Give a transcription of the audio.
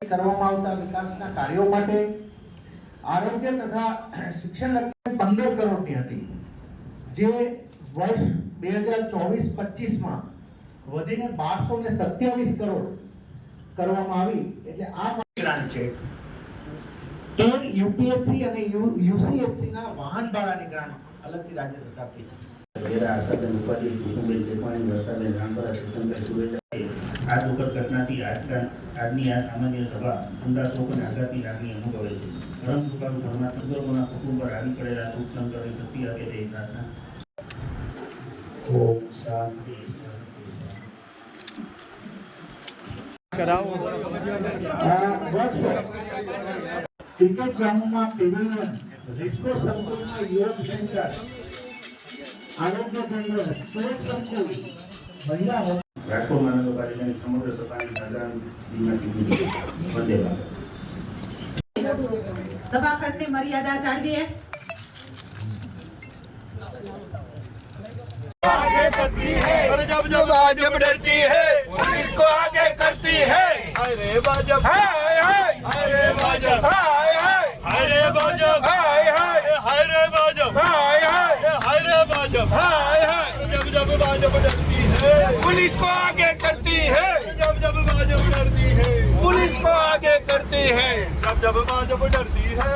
કરવામાં આવતા વિકાસના કાર્યો માટે આરોગ્ય તથા શિક્ષણ લક્ષી 15 કરોડની હતી, જે વર્ષ 2024-25માં વધીને 1227 કરોડ કરવામાં આવી. એટલે આ ગ્રાન્ટ છે. 10 યુપીએસસી અને યુસીએસસી ના વાહન ભાડાની ગ્રાન્ટ અલગથી રાજ્ય સરકારથી. આ દુઃખદ ઘટનાથી આજની આ સામાન્ય સભા ઊંડા શોક અને આઘાતની લાગણી અનુભવે છે. ગરમ દુકાળ ઘરના સદગુરુના કુટુંબ પર આવી પડેલા દુઃખ સહન કરવાની શક્તિ આપે તે પ્રાર્થના. ઓમ શાંતિ. ક્રિકેટ ગ્રાઉન્ડમાં પેવેલિયન, રિસ્કો સંકુલમાં યોગ સેન્ટર, આરોગ્ય કેન્દ્ર, સ્પોર્ટ્સ સંકુલ, મહિલા રાજકોટ મહાનગરપાલિકાની સમગ્ર સભાની સાધારણ સભાખંડની મર્યાદા જાળવીએ. आगे करती है और जब जब भाजपा डरती है पुलिस को आगे करती है. अरे भाजपा हाय हाय अरे भाजपा हाय हाय अरे भाजपा हाय हाय अरे भाजपा हाय हाय अरे भाजपा हाय हाय जब जब भाजपा डरती है पुलिस को आगे करती है. जब जब भाजपा डरती है पुलिस को आगे करती है. जब जब भाजपा डरती है